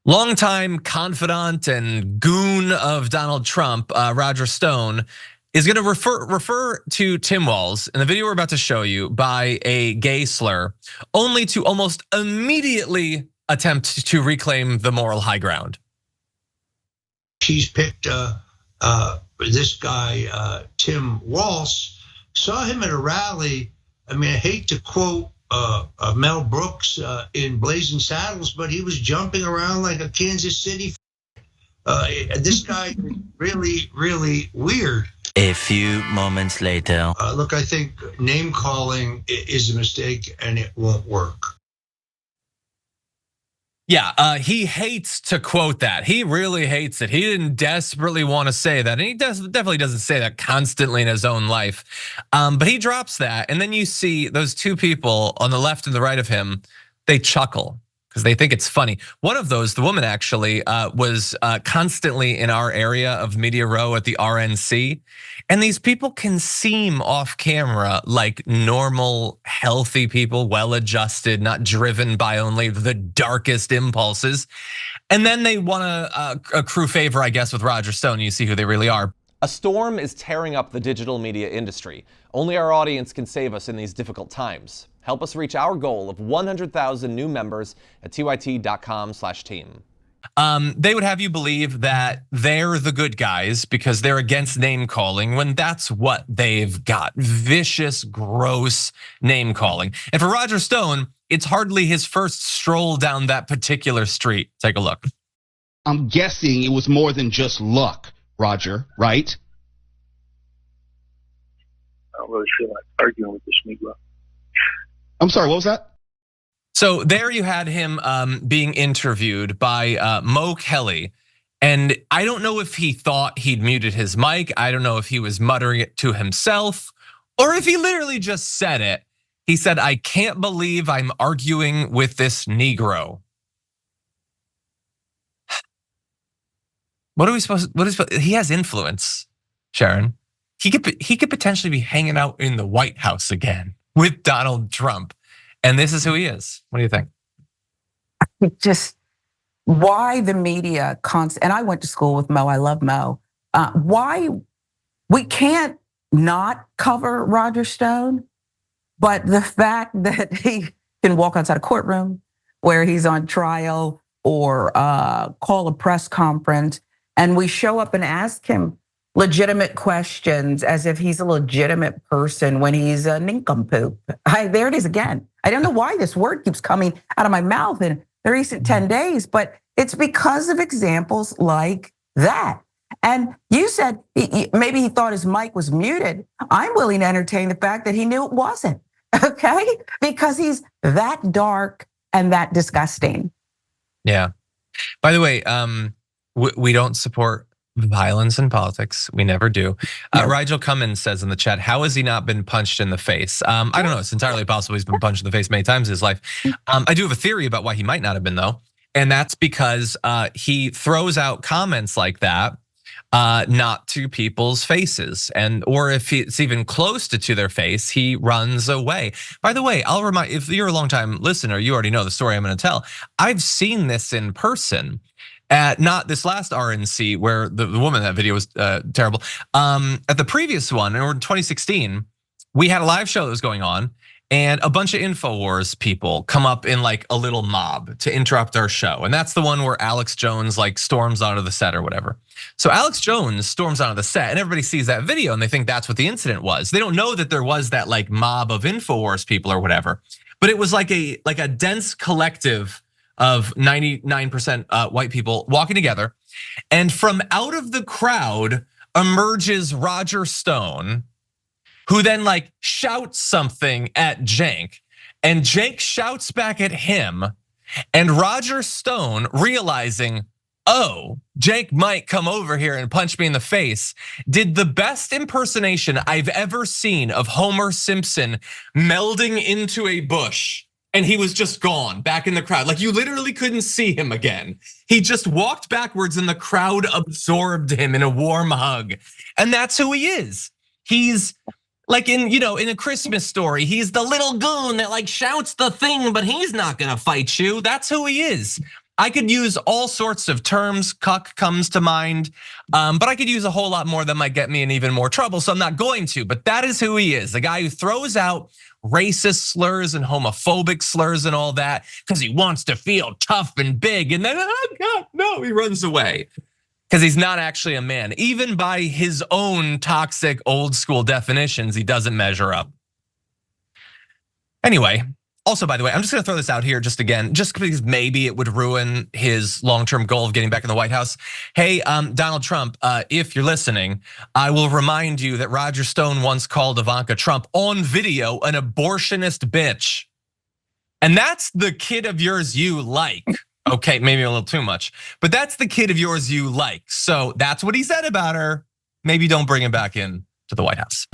Longtime confidant and goon of Donald Trump, Roger Stone, is going to refer to Tim Walz in the video we're about to show you by a gay slur, only to almost immediately attempt to reclaim the moral high ground. She's picked this guy, Tim Walz. Saw him at a rally. I mean, I hate to quote Mel Brooks in Blazing Saddles, but he was jumping around like a Kansas City. This guy is really, really weird. A few moments later. Look, I think name calling is a mistake and it won't work. Yeah, he hates to quote that. He really hates it. He didn't desperately want to say that. And he definitely doesn't say that constantly in his own life. But he drops that. And then you see those two people on the left and the right of him, they chuckle because they think it's funny. One of those, the woman actually, was constantly in our area of Media Row at the RNC. And these people can seem off camera like normal, healthy people, well-adjusted, not driven by only the darkest impulses. And then they want to accrue favor, I guess, with Roger Stone. You see who they really are. A storm is tearing up the digital media industry. Only our audience can save us in these difficult times. Help us reach our goal of 100,000 new members at tyt.com/team. They would have you believe that they're the good guys because they're against name calling when that's what they've got. Vicious, gross name calling. And for Roger Stone, it's hardly his first stroll down that particular street. Take a look. I'm guessing it was more than just luck, Roger, right? I don't really feel like arguing with this Negro. I'm sorry, what was that? So there you had him being interviewed by Mo Kelly. And I don't know if he thought he'd muted his mic. I don't know if he was muttering it to himself or if he literally just said it. He said, "I can't believe I'm arguing with this Negro." What are we supposed to, he has influence, Sharon. He could potentially be hanging out in the White House again with Donald Trump. And this is who he is. What do you think? Just why the media and I went to school with Mo, I love Mo. Why we can't not cover Roger Stone, but the fact that he can walk outside a courtroom where he's on trial or call a press conference and we show up and ask him legitimate questions as if he's a legitimate person when he's a nincompoop. There it is again. I don't know why this word keeps coming out of my mouth in the recent 10 days, but it's because of examples like that. And you said maybe he thought his mic was muted. I'm willing to entertain the fact that he knew it wasn't, okay? Because he's that dark and that disgusting. Yeah. By the way, we don't support violence in politics. We never do. Rigel Cummins says in the chat, how has he not been punched in the face? I don't know. It's entirely possible he's been punched in the face many times in his life. I do have a theory about why he might not have been though. And that's because he throws out comments like that, not to people's faces. Or if it's even close to their face, he runs away. By the way, I'll remind, if you're a longtime listener, you already know the story I'm gonna tell. I've seen this in person. At not this last RNC where the woman in that video was terrible. At the previous one, in 2016, we had a live show that was going on and a bunch of InfoWars people come up in like a little mob to interrupt our show. And that's the one where Alex Jones like storms onto the set or whatever. So Alex Jones storms onto the set and everybody sees that video and they think that's what the incident was. They don't know that there was that like mob of InfoWars people or whatever, but it was like a dense collective of 99% white people walking together. And from out of the crowd emerges Roger Stone, who then like shouts something at Cenk. And Cenk shouts back at him. And Roger Stone, realizing, oh, Cenk might come over here and punch me in the face, did the best impersonation I've ever seen of Homer Simpson melding into a bush. And he was just gone back in the crowd. Like you literally couldn't see him again. He just walked backwards and the crowd absorbed him in a warm hug. And that's who he is. He's like in A Christmas Story, he's the little goon that like shouts the thing, but he's not gonna fight you. That's who he is. I could use all sorts of terms. Cuck comes to mind, but I could use a whole lot more that might get me in even more trouble, so I'm not going to. But that is who he is, the guy who throws out racist slurs and homophobic slurs and all that because he wants to feel tough and big, and then, oh God, no, he runs away. Because he's not actually a man. Even by his own toxic old school definitions, he doesn't measure up. Anyway, also, by the way, I'm just gonna throw this out here just again, just because maybe it would ruin his long-term goal of getting back in the White House. Hey, Donald Trump, if you're listening, I will remind you that Roger Stone once called Ivanka Trump on video an abortionist bitch. And that's the kid of yours you like. Okay, maybe a little too much, but that's the kid of yours you like. So that's what he said about her. Maybe don't bring him back in to the White House.